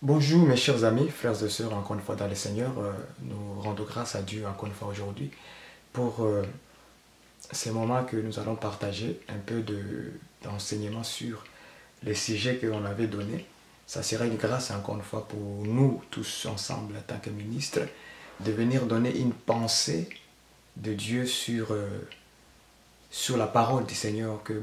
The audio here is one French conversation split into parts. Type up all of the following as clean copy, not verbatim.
Bonjour mes chers amis, frères et sœurs, encore une fois dans le Seigneur, nous rendons grâce à Dieu encore une fois aujourd'hui pour ces moments que nous allons partager un peu d'enseignement sur les sujets qu'on avait donnés. Ça sera une grâce encore une fois pour nous tous ensemble en tant que ministres de venir donner une pensée de Dieu sur la parole du Seigneur que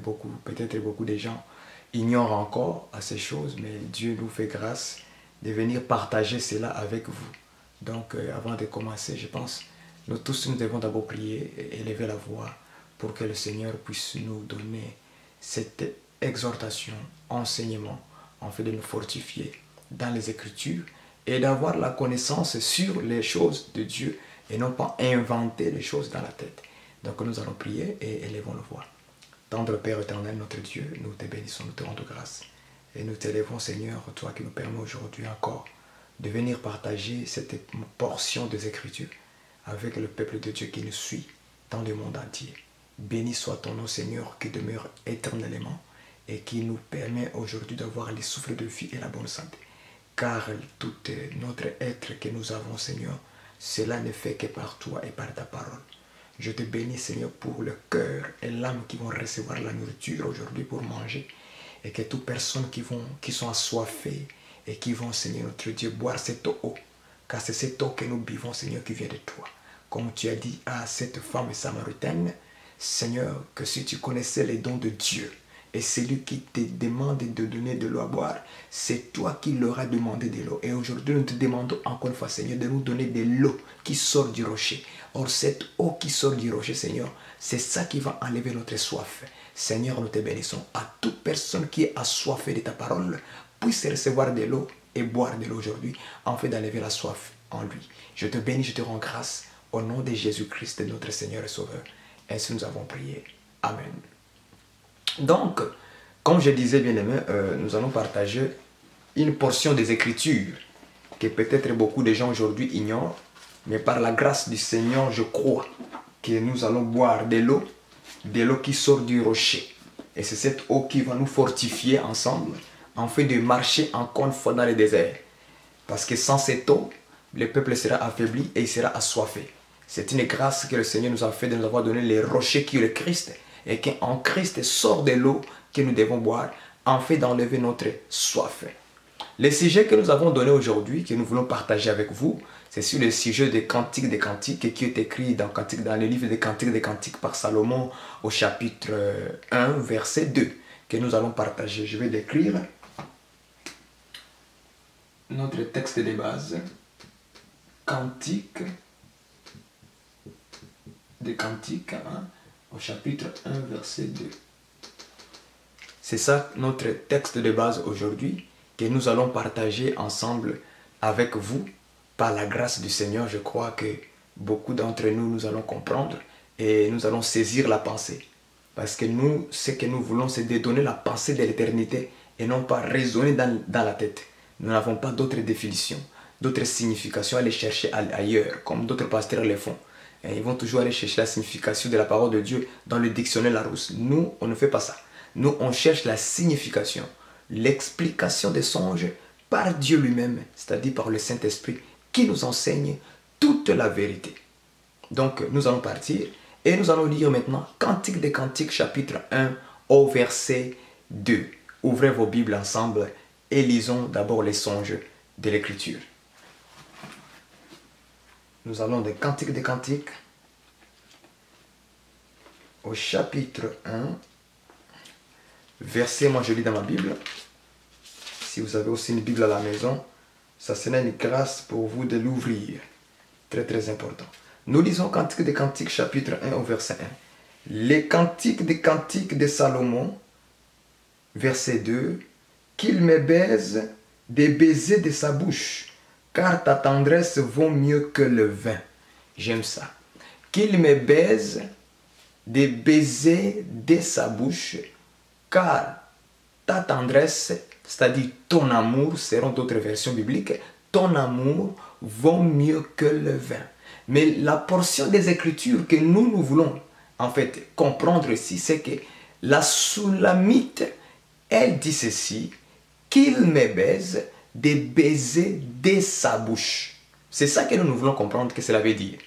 peut-être beaucoup de gens ignorent encore à ces choses, mais Dieu nous fait grâce de venir partager cela avec vous. Donc, avant de commencer, je pense, nous tous, nous devons d'abord prier et élever la voix pour que le Seigneur puisse nous donner cette exhortation, enseignement, en fait de nous fortifier dans les Écritures et d'avoir la connaissance sur les choses de Dieu et non pas inventer les choses dans la tête. Donc, nous allons prier et élevons la voix. Tendre Père éternel, notre Dieu, nous te bénissons, nous te rendons grâce. Et nous t'élèvons, Seigneur, toi qui nous permets aujourd'hui encore de venir partager cette portion des Écritures avec le peuple de Dieu qui nous suit dans le monde entier. Béni soit ton nom, Seigneur, qui demeure éternellement et qui nous permet aujourd'hui d'avoir le souffle de vie et la bonne santé. Car tout notre être que nous avons, Seigneur, cela ne fait que par toi et par ta parole. Je te bénis, Seigneur, pour le cœur et l'âme qui vont recevoir la nourriture aujourd'hui pour manger. Et que toutes personnes qui sont assoiffées et qui vont, Seigneur notre Dieu, boire cette eau. Car c'est cette eau que nous buvons, Seigneur, qui vient de toi. Comme tu as dit à cette femme samaritaine, Seigneur, que si tu connaissais les dons de Dieu, et celui qui te demande de donner de l'eau à boire, c'est toi qui leur as demandé de l'eau. Et aujourd'hui, nous te demandons encore une fois, Seigneur, de nous donner de l'eau qui sort du rocher. Or, cette eau qui sort du rocher, Seigneur, c'est ça qui va enlever notre soif. Seigneur, nous te bénissons. À toute personne qui est assoiffée de ta parole, puisse recevoir de l'eau et boire de l'eau aujourd'hui, en fait d'enlever la soif en lui. Je te bénis, je te rends grâce au nom de Jésus-Christ, notre Seigneur et Sauveur. Ainsi nous avons prié. Amen. Donc, comme je disais bien aimé, nous allons partager une portion des Écritures que peut-être beaucoup de gens aujourd'hui ignorent, mais par la grâce du Seigneur, je crois que nous allons boire de l'eau qui sort du rocher. Et c'est cette eau qui va nous fortifier ensemble, en fait de marcher encore une fois dans le désert. Parce que sans cette eau, le peuple sera affaibli et il sera assoiffé. C'est une grâce que le Seigneur nous a fait de nous avoir donné le rocher qui est le Christ. Et qu'en Christ sort de l'eau que nous devons boire, en fait d'enlever notre soif. Le sujet que nous avons donné aujourd'hui, que nous voulons partager avec vous, c'est sur le sujet des Cantiques des Cantiques qui est écrit dans le livre des Cantiques par Salomon au chapitre 1, verset 2, que nous allons partager. Je vais décrire notre texte de base, Cantiques des Cantiques, au chapitre 1, verset 2. C'est ça notre texte de base aujourd'hui que nous allons partager ensemble avec vous. Par la grâce du Seigneur, je crois que beaucoup d'entre nous, nous allons comprendre et nous allons saisir la pensée. Parce que nous, ce que nous voulons, c'est de donner la pensée de l'éternité et non pas raisonner dans la tête. Nous n'avons pas d'autres définitions, d'autres significations à aller chercher ailleurs, comme d'autres pasteurs le font. Et ils vont toujours aller chercher la signification de la parole de Dieu dans le dictionnaire Larousse. Nous, on ne fait pas ça. Nous, on cherche la signification, l'explication des songes par Dieu lui-même, c'est-à-dire par le Saint-Esprit, qui nous enseigne toute la vérité. Donc, nous allons partir et nous allons lire maintenant Cantique des Cantiques, chapitre 1, au verset 2. Ouvrez vos Bibles ensemble et lisons d'abord les songes de l'Écriture. Nous allons de Cantique des Cantiques au chapitre 1, verset, moi je lis dans ma Bible. Si vous avez aussi une Bible à la maison, ça sera une grâce pour vous de l'ouvrir. Très très important. Nous lisons Cantique des Cantiques, chapitre 1 au verset 1. Les Cantiques de Salomon, verset 2. Qu'il me baise des baisers de sa bouche, car ta tendresse vaut mieux que le vin. J'aime ça. Qu'il me baise des baisers de sa bouche, car ta tendresse, c'est-à-dire ton amour, seront d'autres versions bibliques, ton amour vaut mieux que le vin. Mais la portion des Écritures que nous voulons en fait comprendre ici, c'est que la Soulamite, elle dit ceci, qu'il me baise des baisers de sa bouche. C'est ça que nous voulons comprendre que cela veut dire.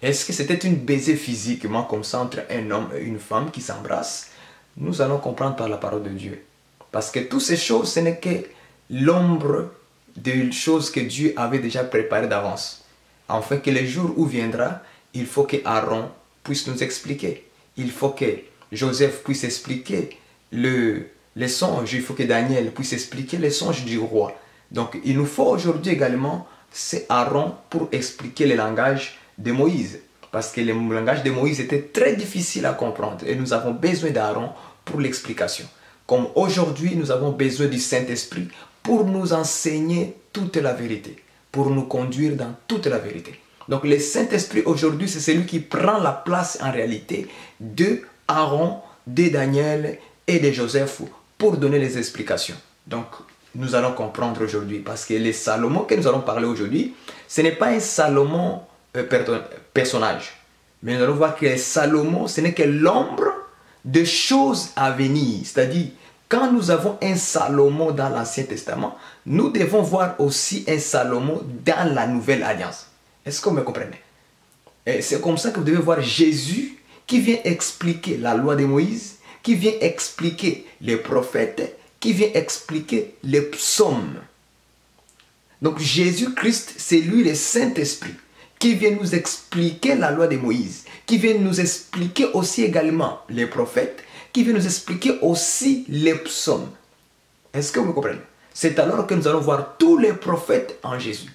Est-ce que c'était une baiser physiquement comme ça entre un homme et une femme qui s'embrassent? Nous allons comprendre par la parole de Dieu. Parce que toutes ces choses, ce n'est que l'ombre des choses que Dieu avait déjà préparées d'avance. Afin que le jour où viendra, il faut que Aaron puisse nous expliquer. Il faut que Joseph puisse expliquer les songes. Il faut que Daniel puisse expliquer les songes du roi. Donc il nous faut aujourd'hui également, c'est Aaron pour expliquer le langage de Moïse. Parce que le langage de Moïse était très difficile à comprendre. Et nous avons besoin d'Aaron pour l'explication. Comme aujourd'hui, nous avons besoin du Saint-Esprit pour nous enseigner toute la vérité. Pour nous conduire dans toute la vérité. Donc le Saint-Esprit aujourd'hui, c'est celui qui prend la place en réalité de Aaron, de Daniel et de Joseph pour donner les explications. Donc nous allons comprendre aujourd'hui. Parce que le Salomon que nous allons parler aujourd'hui, ce n'est pas un Salomon personnage. Mais nous allons voir que Salomon, ce n'est que l'ombre de choses à venir. C'est-à-dire, quand nous avons un Salomon dans l'Ancien Testament, nous devons voir aussi un Salomon dans la Nouvelle Alliance. Est-ce que vous me comprenez? C'est comme ça que vous devez voir Jésus qui vient expliquer la loi de Moïse, qui vient expliquer les prophètes, qui vient expliquer les psaumes. Donc Jésus-Christ, c'est lui le Saint-Esprit qui vient nous expliquer la loi de Moïse, qui vient nous expliquer aussi également les prophètes, qui vient nous expliquer aussi les psaumes. Est-ce que vous me comprenez? C'est alors que nous allons voir tous les prophètes en Jésus.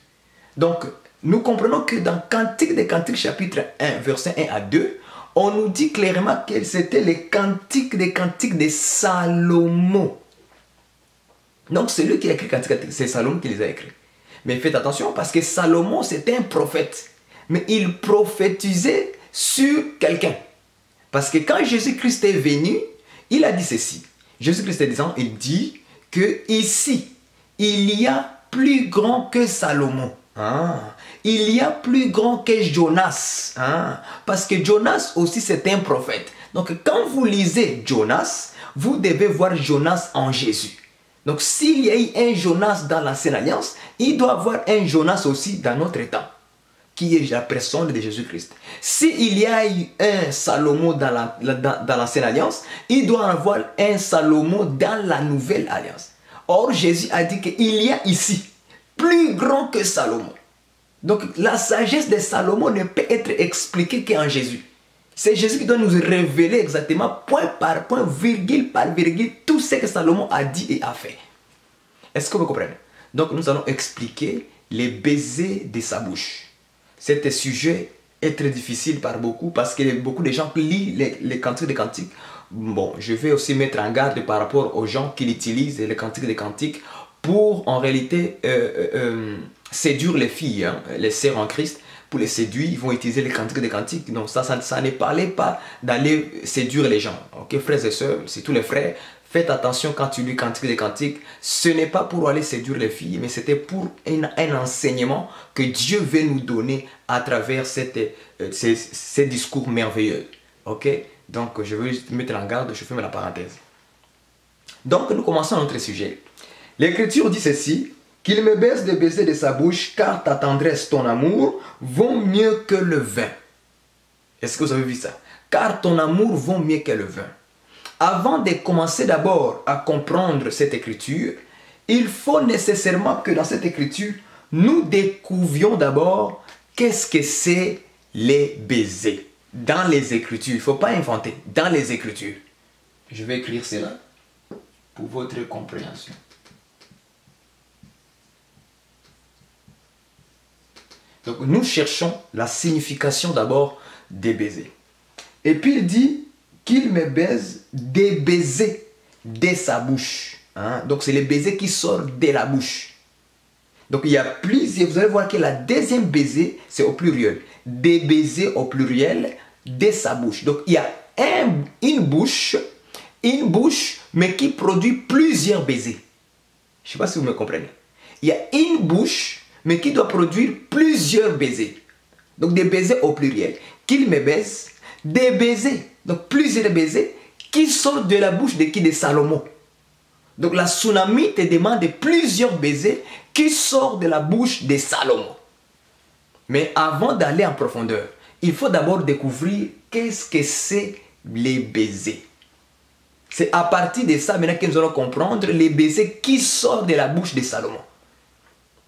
Donc, nous comprenons que dans Cantique des Cantiques, chapitre 1, verset 1 à 2, on nous dit clairement que c'était les Cantiques de Salomon. Donc, celui qui a écrit Cantique, c'est Salomon qui les a écrits. Mais faites attention parce que Salomon, c'était un prophète. Mais il prophétisait sur quelqu'un. Parce que quand Jésus-Christ est venu, il a dit ceci. Jésus-Christ est disant, il dit que ici, il y a plus grand que Salomon. Il y a plus grand que Jonas. Parce que Jonas aussi, c'est un prophète. Donc, quand vous lisez Jonas, vous devez voir Jonas en Jésus. Donc, s'il y a eu un Jonas dans l'Ancienne Alliance, il doit y avoir un Jonas aussi dans notre temps, qui est la personne de Jésus-Christ. S'il y a eu un Salomon dans l'Ancienne Alliance, il doit y avoir un Salomon dans la Nouvelle Alliance. Or, Jésus a dit qu'il y a ici plus grand que Salomon. Donc, la sagesse de Salomon ne peut être expliquée qu'en Jésus. C'est Jésus qui doit nous révéler exactement, point par point, virgule par virgule, tout ce que Salomon a dit et a fait. Est-ce que vous comprenez? Donc, nous allons expliquer les baisers de sa bouche. Cet sujet est très difficile par beaucoup parce que beaucoup de gens qui lisent les cantiques des cantiques. Bon, je vais aussi mettre en garde par rapport aux gens qui utilisent les cantiques des cantiques pour en réalité séduire les filles, les sœurs en Christ. Pour les séduire, ils vont utiliser les cantiques des cantiques. Donc ça ne parlait pas d'aller séduire les gens. Ok, frères et sœurs, c'est tous les frères. Faites attention quand tu lis cantiques des cantiques. Ce n'est pas pour aller séduire les filles, mais c'était pour un enseignement que Dieu veut nous donner à travers ces discours merveilleux. Ok, donc je vais mettre en garde, je ferme la parenthèse. Donc nous commençons notre sujet. L'Écriture dit ceci. Qu'il me baisse des baisers de sa bouche, car ta tendresse, ton amour, vont mieux que le vin. Est-ce que vous avez vu ça? Car ton amour vaut mieux que le vin. Avant de commencer d'abord à comprendre cette écriture, il faut nécessairement que dans cette écriture, nous découvrions d'abord qu'est-ce que c'est les baisers. Dans les écritures, il ne faut pas inventer, dans les écritures. Je vais écrire cela pour votre compréhension. Donc nous cherchons la signification d'abord des baisers. Et puis il dit qu'il me baise des baisers de sa bouche. Donc c'est les baisers qui sortent de la bouche. Donc il y a plusieurs, vous allez voir que la deuxième baiser, c'est au pluriel. Des baisers au pluriel de sa bouche. Donc il y a une bouche, mais qui produit plusieurs baisers. Je ne sais pas si vous me comprenez. Il y a une bouche, mais qui doit produire plusieurs baisers. Donc des baisers au pluriel. Qu'il me baise, des baisers, donc plusieurs baisers, qui sortent de la bouche de qui? De Salomon. Donc la Tsunami te demande plusieurs baisers qui sortent de la bouche de Salomon. Mais avant d'aller en profondeur, il faut d'abord découvrir qu'est-ce que c'est les baisers. C'est à partir de ça maintenant que nous allons comprendre les baisers qui sortent de la bouche de Salomon.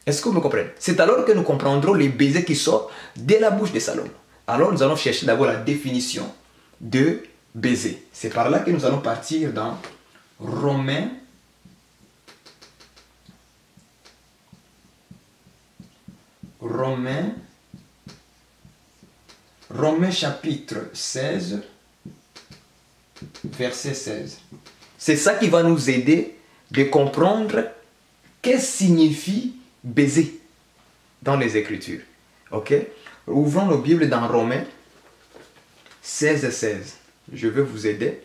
Est-ce que vous me comprenez? C'est alors que nous comprendrons les baisers qui sortent de la bouche de Salomon. Alors nous allons chercher d'abord la définition de baiser. C'est par là que nous allons partir dans Romains chapitre 16, verset 16. C'est ça qui va nous aider de comprendre qu'est-ce que signifie baiser dans les Écritures. Ok? Ouvrons nos Bibles dans Romains 16, 16. Je vais vous aider.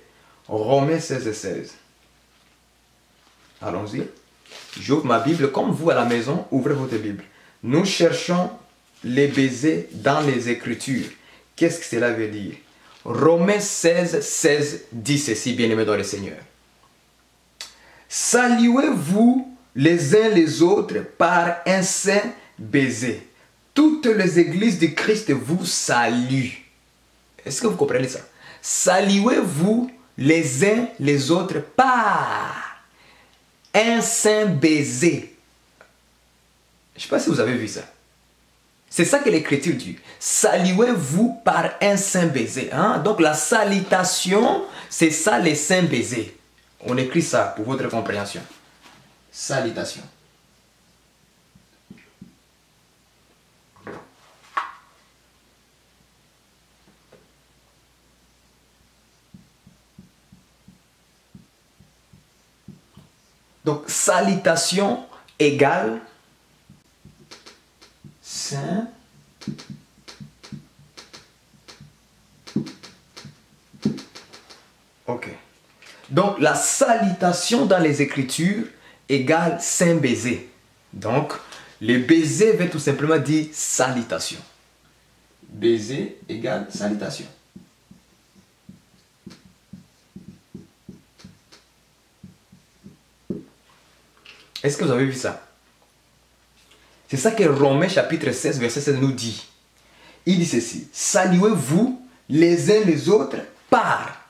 Romains 16, 16. Allons-y. J'ouvre ma Bible. Comme vous à la maison, ouvrez votre Bible. Nous cherchons les baisers dans les Écritures. Qu'est-ce que cela veut dire? Romains 16, 16 dit ceci, bien-aimés dans le Seigneur. Saluez-vous les uns les autres par un saint baiser. Toutes les églises de Christ vous saluent. Est-ce que vous comprenez ça? Saluez-vous les uns les autres par un saint baiser. Je ne sais pas si vous avez vu ça. C'est ça que l'Écriture dit. Saluez-vous par un saint baiser. Hein? Donc la salutation, c'est ça les saints baisers. On écrit ça pour votre compréhension. Salutation. Donc salutation égale saint ok. Donc la salutation dans les Écritures égale saint baiser. Donc le baiser veut tout simplement dire salutation. Baiser égale salutation. Est-ce que vous avez vu ça? C'est ça que Romains chapitre 16, verset 16 nous dit. Il dit ceci. Saluez-vous les uns les autres par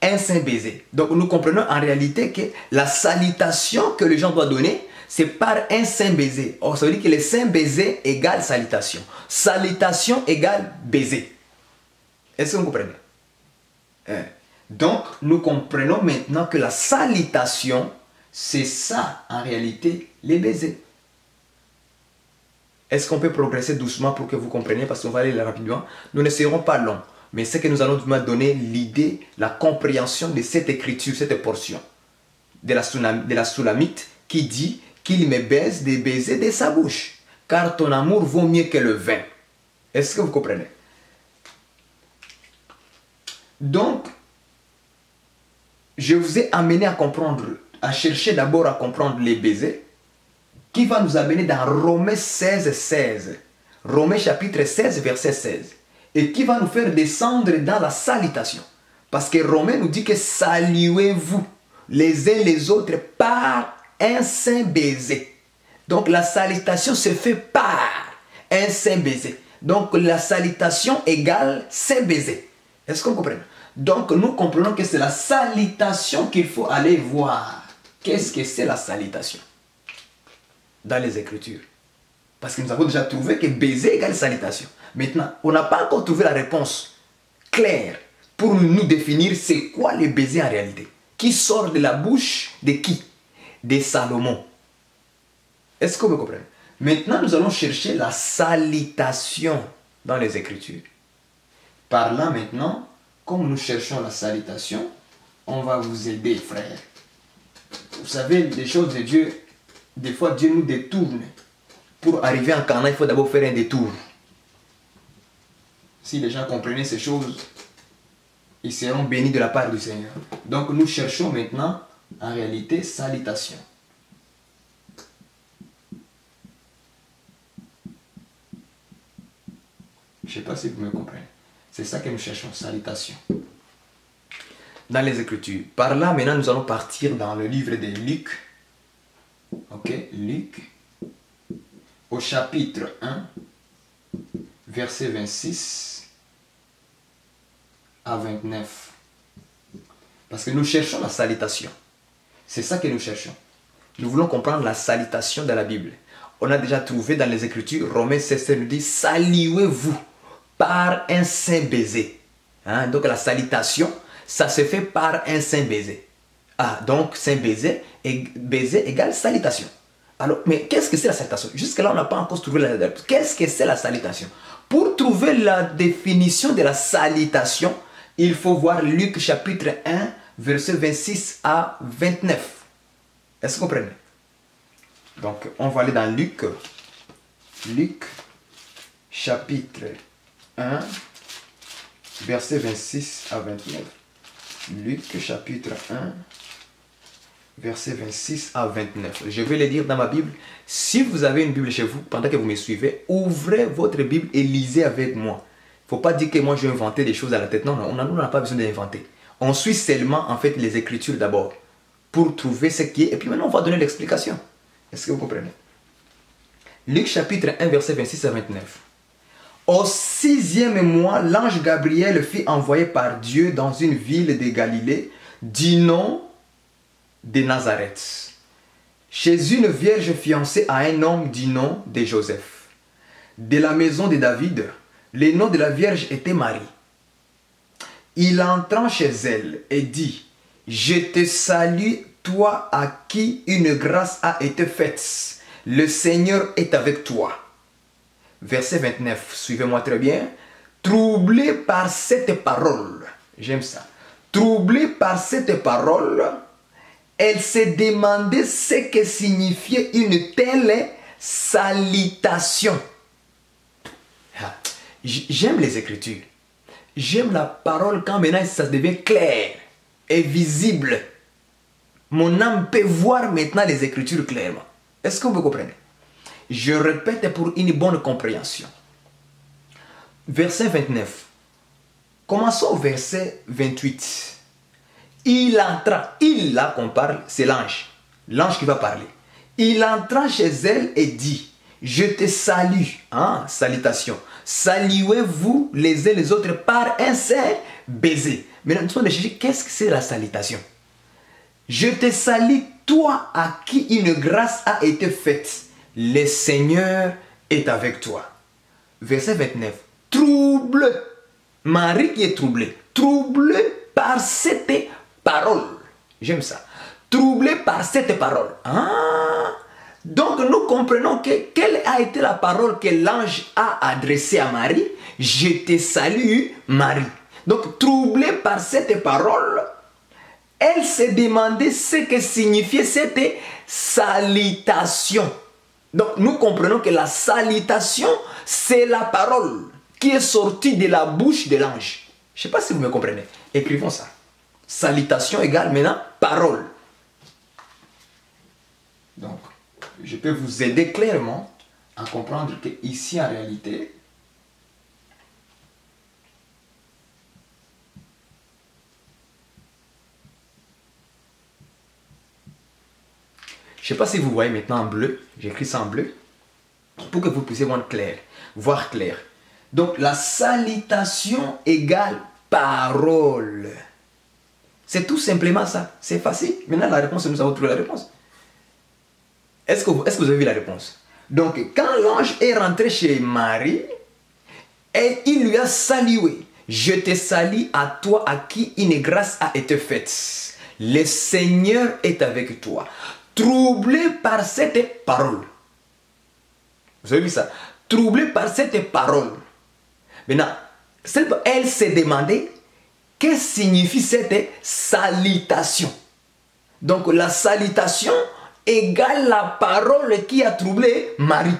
un saint baiser. Donc nous comprenons en réalité que la salutation que les gens doivent donner, c'est par un saint baiser. Or, ça veut dire que le saint baiser égale salutation. Salutation égale baiser. Est-ce que vous comprenez? Donc, nous comprenons maintenant que la salutation, c'est ça, en réalité, les baisers. Est-ce qu'on peut progresser doucement pour que vous compreniez? Parce qu'on va aller rapidement. Nous ne serons pas longs. Mais c'est que nous allons vous donner l'idée, la compréhension de cette écriture, cette portion de la Soulamite qui dit qu'il me baise des baisers de sa bouche. Car ton amour vaut mieux que le vin. Est-ce que vous comprenez? Donc, je vous ai amené à comprendre, à chercher d'abord à comprendre les baisers, qui va nous amener dans Romains 16, 16. Romains chapitre 16, verset 16. Et qui va nous faire descendre dans la salutation. Parce que Romains nous dit que saluez-vous les uns les autres par un saint baiser. Donc la salutation se fait par un saint baiser. Donc la salutation égale saint baiser. Est-ce qu'on comprend? Donc nous comprenons que c'est la salutation qu'il faut aller voir. Qu'est-ce que c'est la salutation? Dans les Écritures. Parce que nous avons déjà trouvé que baiser égale salutation. Maintenant, on n'a pas encore trouvé la réponse claire pour nous définir c'est quoi le baiser en réalité. Qui sort de la bouche de qui? De Salomon. Est-ce que vous comprenez? Maintenant, nous allons chercher la salutation dans les Écritures. Par là maintenant, comme nous cherchons la salutation, on va vous aider, frères. Vous savez, les choses de Dieu, des fois Dieu nous détourne. Pour arriver en Canaan, il faut d'abord faire un détour. Si les gens comprenaient ces choses, ils seront bénis de la part du Seigneur. Donc nous cherchons maintenant, en réalité, salutation. Je ne sais pas si vous me comprenez. C'est ça que nous cherchons, salutation. dans les Écritures. Par là, maintenant, nous allons partir dans le livre de Luc. Ok, Luc, au chapitre 1, verset 26 à 29. Parce que nous cherchons la salutation. C'est ça que nous cherchons. Nous voulons comprendre la salutation de la Bible. On a déjà trouvé dans les Écritures, Romains 16 nous dit, saluez-vous par un saint baiser. Hein? Donc la salutation, ça se fait par un saint baiser. Ah, donc saint baiser, et baiser égale salutation. Alors, mais qu'est-ce que c'est la salutation? Jusque-là, on n'a pas encore trouvé la définition. Qu'est-ce que c'est la salutation? Pour trouver la définition de la salutation, il faut voir Luc chapitre 1, verset 26 à 29. Est-ce que vous comprenez? Donc, on va aller dans Luc. Luc chapitre 1, verset 26 à 29. Luc chapitre 1, verset 26 à 29. Je vais le dire dans ma Bible. Si vous avez une Bible chez vous, pendant que vous me suivez, ouvrez votre Bible et lisez avec moi. Il ne faut pas dire que moi j'ai inventé des choses à la tête. Non, non, on n'a pas besoin d'inventer. On suit seulement en fait les Écritures d'abord pour trouver ce qui est. Et puis maintenant on va donner l'explication. Est-ce que vous comprenez? Luc chapitre 1, verset 26 à 29. Au 6e mois, l'ange Gabriel fut envoyé par Dieu dans une ville de Galilée du nom de Nazareth, chez une vierge fiancée à un homme du nom de Joseph, de la maison de David. Le nom de la vierge était Marie. Il entra chez elle et dit, « Je te salue, toi à qui une grâce a été faite. Le Seigneur est avec toi. » Verset 29, suivez-moi très bien. Troublé par cette parole, j'aime ça. Troublé par cette parole, elle se demandait ce que signifiait une telle salutation. J'aime les Écritures. J'aime la parole quand maintenant ça devient clair et visible. Mon âme peut voir maintenant les Écritures clairement. Est-ce que vous comprenez? Je répète pour une bonne compréhension. Verset 29. Commençons au verset 28. Il entra, il là qu'on parle, c'est l'ange. L'ange qui va parler. Il entra chez elle et dit, je te salue. Hein, salutation. Saluez-vous les uns les autres par un saint baiser. Maintenant, nous allons chercher qu'est-ce que c'est la salutation. Je te salue, toi à qui une grâce a été faite. Le Seigneur est avec toi. Verset 29. Trouble. Marie qui est troublée. Troublée par cette parole. J'aime ça. Troublée par cette parole. Ah. Donc nous comprenons que quelle a été la parole que l'ange a adressée à Marie. Je te salue, Marie. Donc troublée par cette parole, elle s'est demandé ce que signifiait cette salutation. Donc nous comprenons que la salutation, c'est la parole qui est sortie de la bouche de l'ange. Je ne sais pas si vous me comprenez. Écrivons ça. Salutation égale maintenant parole. Donc, je peux vous aider clairement à comprendre que ici en réalité, je ne sais pas si vous voyez maintenant en bleu, j'écris ça en bleu, pour que vous puissiez voir clair. Donc la salutation égale parole. C'est tout simplement ça. C'est facile. Maintenant la réponse, nous avons trouvé la réponse. Est-ce que vous avez vu la réponse? Donc quand l'ange est rentré chez Marie, et il lui a salué. Je te salue à toi à qui une grâce a été faite. Le Seigneur est avec toi. Troublé par cette parole. Vous avez vu ça? Troublé par cette parole. Maintenant, elle s'est demandé qu'est-ce que signifie cette salutation. Donc la salutation égale la parole qui a troublé Marie.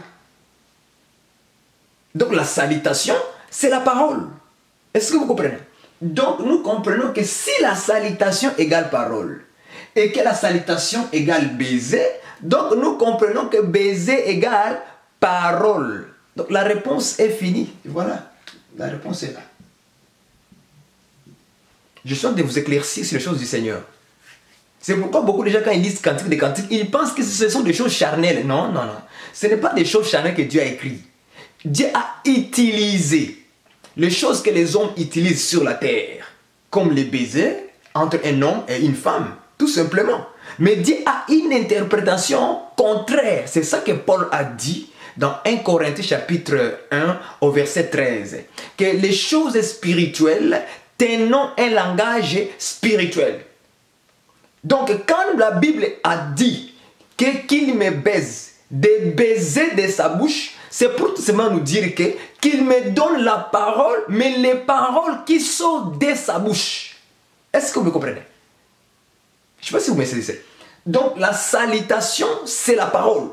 Donc la salutation, c'est la parole. Est-ce que vous comprenez? Donc nous comprenons que si la salutation égale parole, et que la salutation égale baiser, donc nous comprenons que baiser égale parole. Donc la réponse est finie. Voilà, la réponse est là. Je suis en train de vous éclaircir sur les choses du Seigneur. C'est pourquoi beaucoup de gens, quand ils lisent Cantique des Cantiques, ils pensent que ce sont des choses charnelles. Non, non, non. Ce n'est pas des choses charnelles que Dieu a écrites. Dieu a utilisé les choses que les hommes utilisent sur la terre, comme les baisers entre un homme et une femme, tout simplement. Mais Dieu a une interprétation contraire. C'est ça que Paul a dit dans 1 Corinthiens chapitre 1 au verset 13. Que les choses spirituelles tenons un langage spirituel. Donc quand la Bible a dit qu'il me baise, de baiser de sa bouche, c'est pour tout simplement nous dire qu'il me donne la parole, mais les paroles qui sortent de sa bouche. Est-ce que vous me comprenez? Je ne sais pas si vous me saisissez. Donc la salutation, c'est la parole.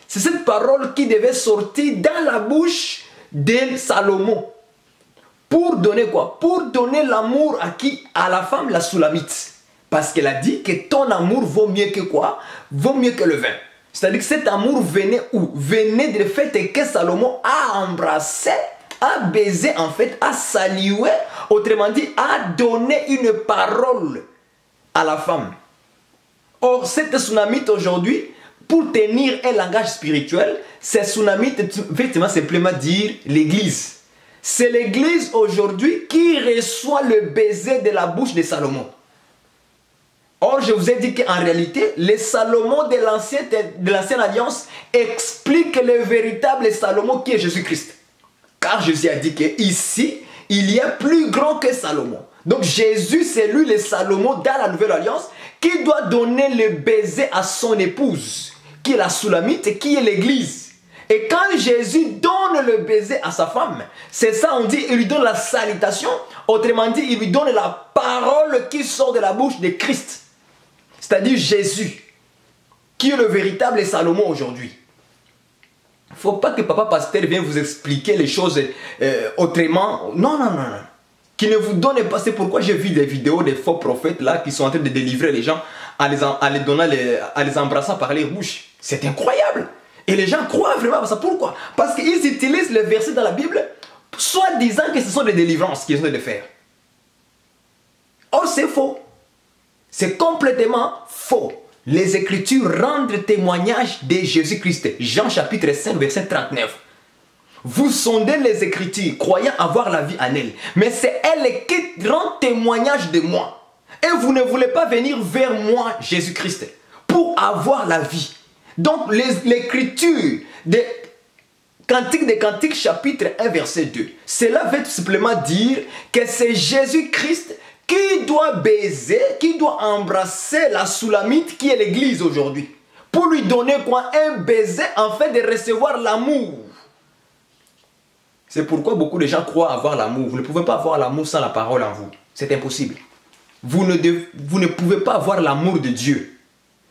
C'est cette parole qui devait sortir dans la bouche de Salomon. Pour donner quoi? Pour donner l'amour à qui? À la femme, la Soulamite. Parce qu'elle a dit que ton amour vaut mieux que quoi? Vaut mieux que le vin. C'est-à-dire que cet amour venait où? Venait du fait que Salomon a embrassé, a baisé en fait, a salué, autrement dit, a donné une parole à la femme. Or, cette Sunamite aujourd'hui, pour tenir un langage spirituel, cette Sunamite, effectivement, simplement dire l'église. C'est l'église aujourd'hui qui reçoit le baiser de la bouche de Salomon. Or, je vous ai dit qu'en réalité, les Salomon de l'ancienne alliance expliquent le véritable Salomon qui est Jésus-Christ. Car Jésus a dit qu'ici, il y a plus grand que Salomon. Donc Jésus, c'est lui le Salomon dans la nouvelle alliance qui doit donner le baiser à son épouse, qui est la Soulamite, qui est l'église. Et quand Jésus donne le baiser à sa femme, c'est ça, on dit, il lui donne la salutation. Autrement dit, il lui donne la parole qui sort de la bouche de Christ. C'est-à-dire Jésus, qui est le véritable Salomon aujourd'hui. Il ne faut pas que papa pasteur vienne vous expliquer les choses autrement. Non, non, non, non. Qui ne vous donne pas. C'est pourquoi j'ai vu des vidéos des faux prophètes là qui sont en train de délivrer les gens en les embrassant par les bouches. C'est incroyable. Et les gens croient vraiment à ça. Pourquoi? Parce qu'ils utilisent les versets dans la Bible, soit disant que ce sont des délivrances qu'ils ont de faire. Or, c'est faux. C'est complètement faux. Les Écritures rendent témoignage de Jésus-Christ. Jean chapitre 5, verset 39. Vous sondez les Écritures, croyant avoir la vie en elles. Mais c'est elle qui rend témoignage de moi. Et vous ne voulez pas venir vers moi, Jésus-Christ, pour avoir la vie. Donc l'Écriture de Cantique des Cantiques, chapitre 1, verset 2. Cela veut tout simplement dire que c'est Jésus-Christ qui doit baiser, qui doit embrasser la Soulamite qui est l'église aujourd'hui. Pour lui donner quoi? Un baiser en fait de recevoir l'amour. C'est pourquoi beaucoup de gens croient avoir l'amour. Vous ne pouvez pas avoir l'amour sans la parole en vous. C'est impossible. Vous ne pouvez pas avoir l'amour de Dieu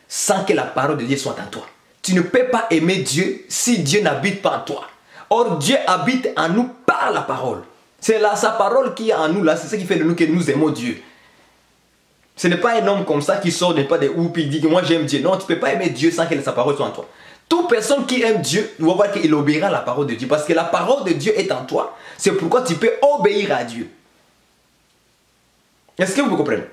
sans que la parole de Dieu soit en toi. Tu ne peux pas aimer Dieu si Dieu n'habite pas en toi. Or, Dieu habite en nous par la parole. C'est sa parole qui est en nous là, c'est ce qui fait de nous que nous aimons Dieu. Ce n'est pas un homme comme ça qui sort de pas de où et dit que moi j'aime Dieu. Non, tu ne peux pas aimer Dieu sans que sa parole soit en toi. Toute personne qui aime Dieu, tu vas voir qu'il obéira à la parole de Dieu. Parce que la parole de Dieu est en toi. C'est pourquoi tu peux obéir à Dieu. Est-ce que vous comprenez?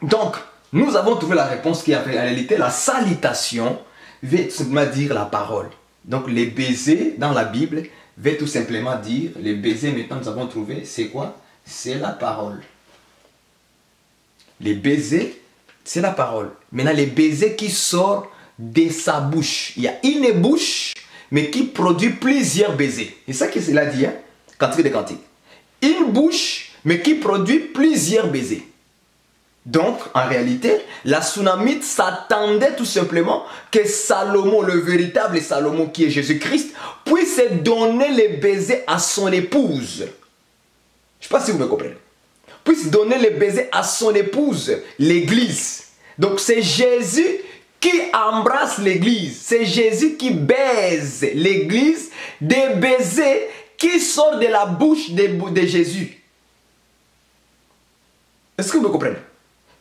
Donc, nous avons trouvé la réponse qui est en réalité la salutation veut tout simplement dire la parole. Donc, les baisers dans la Bible veut tout simplement dire, les baisers maintenant nous avons trouvé, c'est quoi? C'est la parole. Les baisers, c'est la parole. Maintenant, les baisers qui sortent de sa bouche. Il y a une bouche, mais qui produit plusieurs baisers. C'est ça qu'il a dit, hein? Cantique des Cantiques. Une bouche, mais qui produit plusieurs baisers. Donc, en réalité, la Sunamite s'attendait tout simplement que Salomon, le véritable Salomon qui est Jésus-Christ, puisse donner les baisers à son épouse. Je ne sais pas si vous me comprenez. Puisse donner les baisers à son épouse, l'église. Donc, c'est Jésus qui embrasse l'église. C'est Jésus qui baise l'église des baisers qui sortent de la bouche de Jésus. Est-ce que vous me comprenez?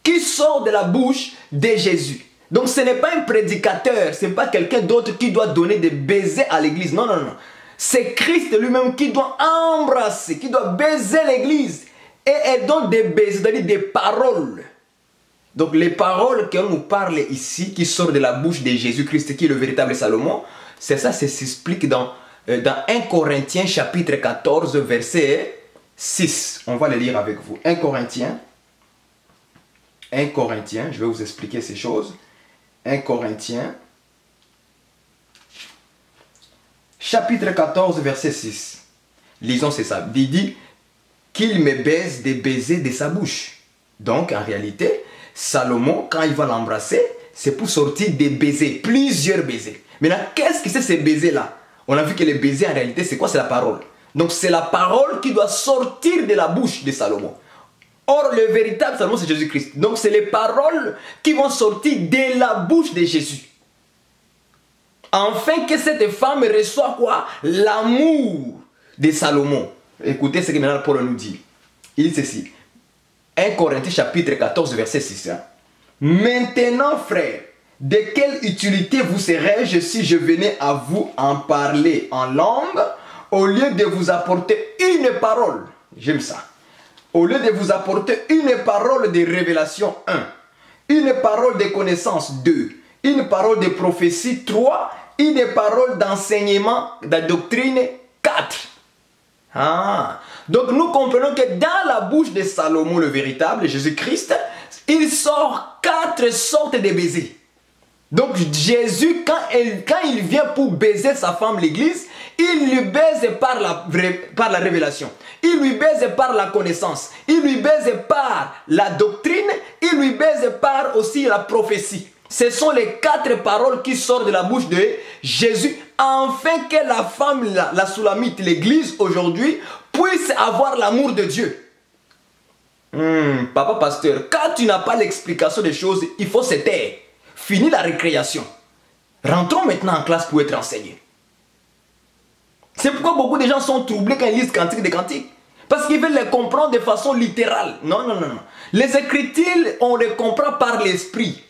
Qui sort de la bouche de Jésus. Donc ce n'est pas un prédicateur, ce n'est pas quelqu'un d'autre qui doit donner des baisers à l'église. Non, non, non. C'est Christ lui-même qui doit embrasser, qui doit baiser l'église Et elle donne des baisers, c'est-à-dire des paroles. Donc les paroles qu'on nous parle ici, qui sortent de la bouche de Jésus-Christ, qui est le véritable Salomon, c'est ça, ça s'explique dans 1 Corinthiens chapitre 14, verset 6. On va le lire avec vous. 1 Corinthiens, je vais vous expliquer ces choses. 1 Corinthiens, chapitre 14, verset 6. Lisons, c'est ça. Il dit qu'il me baise des baisers de sa bouche. Donc, en réalité, Salomon, quand il va l'embrasser, c'est pour sortir des baisers, plusieurs baisers. Maintenant, qu'est-ce que c'est ces baisers-là? On a vu que les baisers, en réalité, c'est quoi? C'est la parole. Donc, c'est la parole qui doit sortir de la bouche de Salomon. Or, le véritable Salomon, c'est Jésus-Christ. Donc, c'est les paroles qui vont sortir de la bouche de Jésus. Afin que cette femme reçoive quoi? L'amour de Salomon. Écoutez ce que maintenant Paul nous dit. Il dit ceci. 1 Corinthiens chapitre 14 verset 6. Hein. Maintenant frères, de quelle utilité vous serais-je si je venais à vous en parler en langue au lieu de vous apporter une parole? J'aime ça. Au lieu de vous apporter une parole de révélation 1, une parole de connaissance 2, une parole de prophétie 3, une parole d'enseignement, de doctrine 4. Ah. Donc nous comprenons que dans la bouche de Salomon le véritable, Jésus-Christ, il sort 4 sortes de baisers. Donc Jésus, quand il vient pour baiser sa femme l'église, il lui baise par la révélation. Il lui baise par la connaissance. Il lui baise par la doctrine. Il lui baise par aussi la prophétie. Ce sont les 4 paroles qui sortent de la bouche de Jésus, afin que la femme, la Soulamite, l'église aujourd'hui, puisse avoir l'amour de Dieu. Papa pasteur, quand tu n'as pas l'explication des choses, il faut se taire. Fini la récréation. Rentrons maintenant en classe pour être enseignés. C'est pourquoi beaucoup de gens sont troublés quand ils lisent Cantique des Cantiques. Parce qu'ils veulent les comprendre de façon littérale. Non, non, non, non. Les Écritures, on les comprend par l'esprit.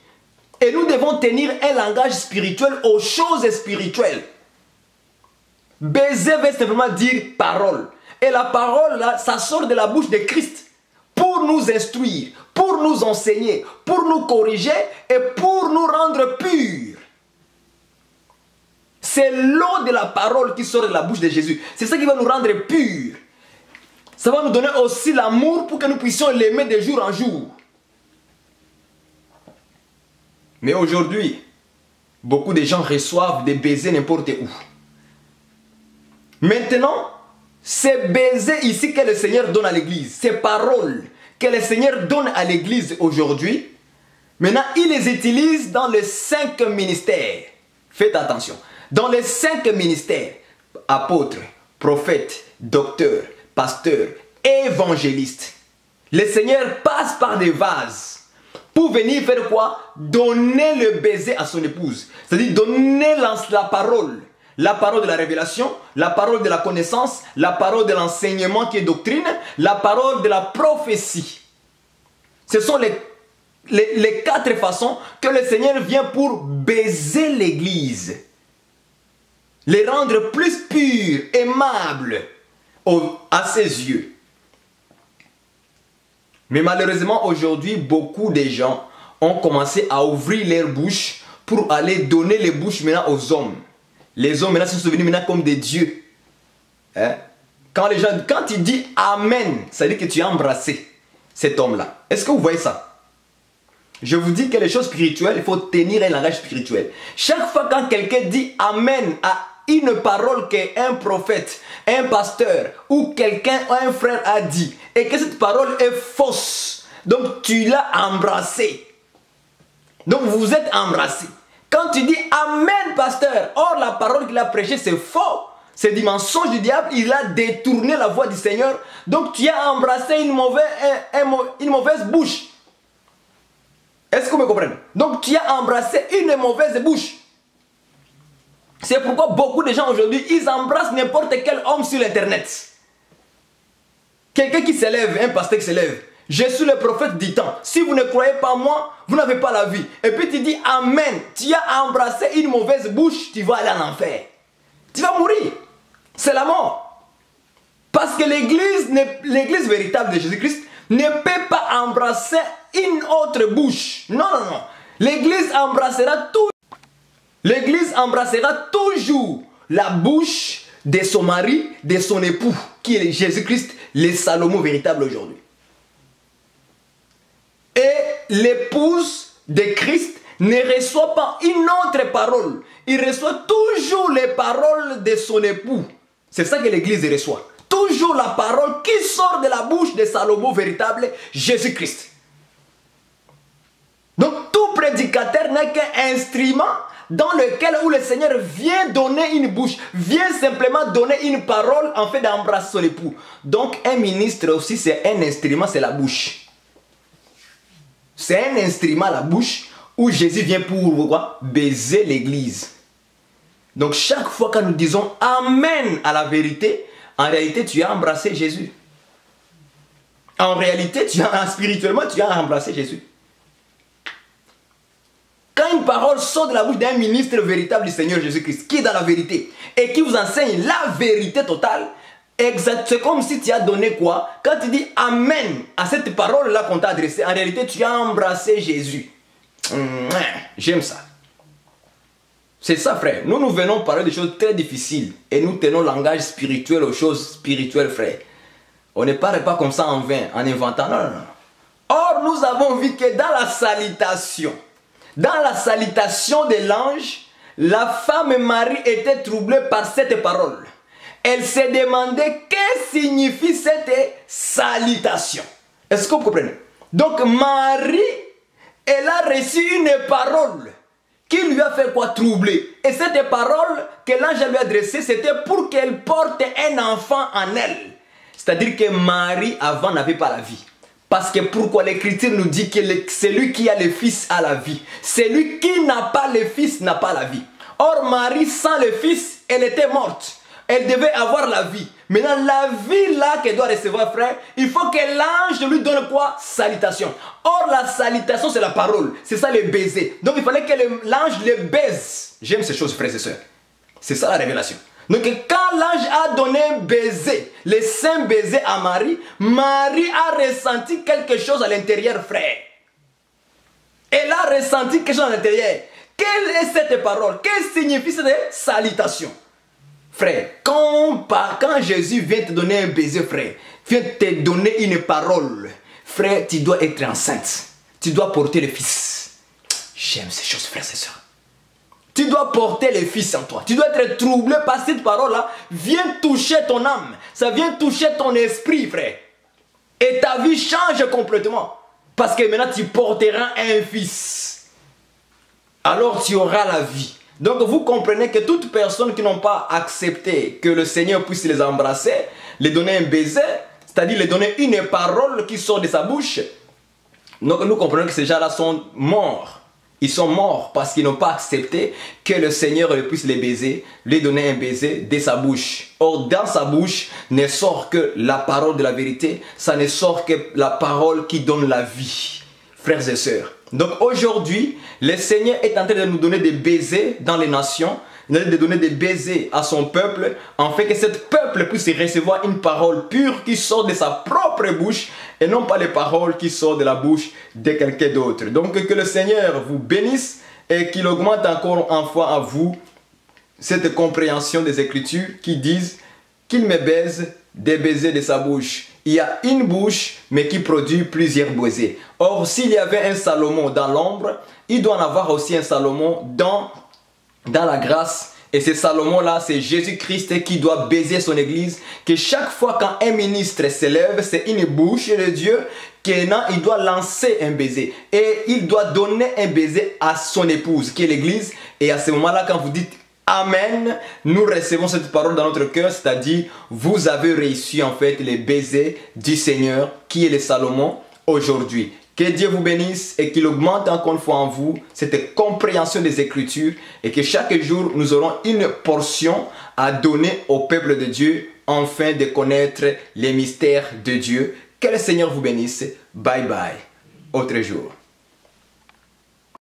Et nous devons tenir un langage spirituel aux choses spirituelles. Baiser veut simplement dire parole. Et la parole, là, ça sort de la bouche de Christ pour nous instruire, pour nous enseigner, pour nous corriger et pour nous rendre purs. C'est l'eau de la parole qui sort de la bouche de Jésus. C'est ça qui va nous rendre purs. Ça va nous donner aussi l'amour pour que nous puissions l'aimer de jour en jour. Mais aujourd'hui, beaucoup de gens reçoivent des baisers n'importe où. Maintenant, ces baisers ici que le Seigneur donne à l'église, ces paroles que le Seigneur donne à l'église aujourd'hui, maintenant il les utilise dans les 5 ministères. Faites attention. Dans les 5 ministères, apôtres, prophètes, docteurs, pasteurs, évangélistes, le Seigneur passe par des vases pour venir faire quoi? Donner le baiser à son épouse. C'est-à-dire donner la parole. La parole de la révélation, la parole de la connaissance, la parole de l'enseignement qui est doctrine, la parole de la prophétie. Ce sont les 4 façons que le Seigneur vient pour baiser l'église. Les rendre plus purs, aimables à ses yeux. Mais malheureusement aujourd'hui, beaucoup de gens ont commencé à ouvrir leur bouche pour aller donner les bouches maintenant aux hommes. Les hommes maintenant sont devenus maintenant comme des dieux. Hein? Quand il dit Amen, ça veut dire que tu as embrassé cet homme-là. Est-ce que vous voyez ça? Je vous dis que les choses spirituelles, il faut tenir un langage spirituel. Chaque fois quand quelqu'un dit Amen à une parole qu'un prophète, un pasteur ou quelqu'un, un frère a dit, et que cette parole est fausse, donc tu l'as embrassé. Donc vous vous êtes embrassé. Quand tu dis Amen, pasteur, or la parole qu'il a prêchée, c'est faux. C'est du mensonge du diable, il a détourné la voix du Seigneur. Donc tu as embrassé une mauvaise bouche. Est-ce que vous me comprenez? Donc tu as embrassé une mauvaise bouche. C'est pourquoi beaucoup de gens aujourd'hui, ils embrassent n'importe quel homme sur l'internet. Quelqu'un qui s'élève, un pasteur qui s'élève. Je suis le prophète du temps. Si vous ne croyez pas en moi, vous n'avez pas la vie. Et puis tu dis Amen. Tu as embrassé une mauvaise bouche, tu vas aller en enfer. Tu vas mourir. C'est la mort. Parce que l'église véritable de Jésus-Christ ne peut pas embrasser une autre bouche. Non, non, non. L'église embrassera toujours la bouche de son mari, de son époux, qui est Jésus-Christ, le Salomon véritable aujourd'hui. Et l'épouse de Christ ne reçoit pas une autre parole. Il reçoit toujours les paroles de son époux. C'est ça que l'église reçoit. Toujours la parole qui sort de la bouche de Salomon véritable, Jésus-Christ. Donc tout prédicateur n'est qu'un instrument dans lequel où le Seigneur vient donner une bouche, vient simplement donner une parole en fait d'embrasser son époux. Donc un ministre aussi c'est un instrument, c'est la bouche. C'est un instrument, la bouche, où Jésus vient pour quoi? Baiser l'église. Donc chaque fois que nous disons Amen à la vérité, en réalité tu as embrassé Jésus. En réalité, spirituellement, tu as embrassé Jésus. Quand une parole sort de la bouche d'un ministre véritable du Seigneur Jésus-Christ, qui est dans la vérité, et qui vous enseigne la vérité totale, c'est comme si tu as donné quoi? Quand tu dis Amen à cette parole-là qu'on t'a adressée, en réalité, tu as embrassé Jésus. J'aime ça. C'est ça, frère. Nous venons parler de choses très difficiles, et nous tenons langage spirituel aux choses spirituelles, frère. On ne parle pas comme ça en vain, en inventant. Non, non, non. Or, nous avons vu que dans la salutation de l'ange, la femme Marie était troublée par cette parole. Elle s'est demandé que signifie cette salutation. Est-ce que vous comprenez? Donc Marie, elle a reçu une parole qui lui a fait quoi? Troubler. Et cette parole que l'ange lui a adressée, c'était pour qu'elle porte un enfant en elle. C'est-à-dire que Marie, avant, n'avait pas la vie. Parce que pourquoi l'Écriture nous dit que celui qui a le Fils a la vie. Celui qui n'a pas le Fils n'a pas la vie. Or, Marie, sans le Fils, elle était morte. Elle devait avoir la vie. Maintenant, la vie là qu'elle doit recevoir, frère, il faut que l'ange lui donne quoi? Salutation. Or, la salutation, c'est la parole. C'est ça le baiser. Donc, il fallait que l'ange le baise. J'aime ces choses, frères et sœurs. C'est ça la révélation. Donc, quand l'ange a donné un baiser, le saint baiser à Marie, Marie a ressenti quelque chose à l'intérieur, frère. Elle a ressenti quelque chose à l'intérieur. Quelle est cette parole? Qu'est-ce que signifie cette salutation? Frère, quand Jésus vient te donner un baiser, frère, vient te donner une parole, frère, tu dois être enceinte. Tu dois porter le Fils. J'aime ces choses, frères et sœurs. Tu dois porter le Fils en toi. Tu dois être troublé par cette parole-là. Viens toucher ton âme. Ça vient toucher ton esprit, frère. Et ta vie change complètement. Parce que maintenant, tu porteras un Fils. Alors, tu auras la vie. Donc, vous comprenez que toute personne qui n'ont pas accepté que le Seigneur puisse les embrasser, les donner un baiser, c'est-à-dire les donner une parole qui sort de sa bouche, donc nous comprenons que ces gens-là sont morts. Ils sont morts parce qu'ils n'ont pas accepté que le Seigneur puisse les baiser, lui donner un baiser de sa bouche. Or, dans sa bouche ne sort que la parole de la vérité, ça ne sort que la parole qui donne la vie. Frères et sœurs. Donc aujourd'hui, le Seigneur est en train de nous donner des baisers dans les nations, de donner des baisers à son peuple, en fait que ce peuple puisse recevoir une parole pure qui sort de sa propre bouche et non pas les paroles qui sortent de la bouche de quelqu'un d'autre. Donc que le Seigneur vous bénisse et qu'il augmente encore une fois à vous cette compréhension des Écritures qui disent qu'il me baise des baisers de sa bouche. Il y a une bouche, mais qui produit plusieurs baisers. Or, s'il y avait un Salomon dans l'ombre, il doit en avoir aussi un Salomon dans la grâce. Et ce Salomon-là, c'est Jésus-Christ qui doit baiser son église. Que chaque fois qu'un ministre s'élève, c'est une bouche de Dieu. Il doit lancer un baiser. Et il doit donner un baiser à son épouse, qui est l'église. Et à ce moment-là, quand vous dites Amen, nous recevons cette parole dans notre cœur, c'est-à-dire vous avez reçu en fait les baisers du Seigneur qui est le Salomon aujourd'hui. Que Dieu vous bénisse et qu'il augmente encore une fois en vous cette compréhension des Écritures et que chaque jour nous aurons une portion à donner au peuple de Dieu afin de connaître les mystères de Dieu. Que le Seigneur vous bénisse. Bye bye. Autre jour.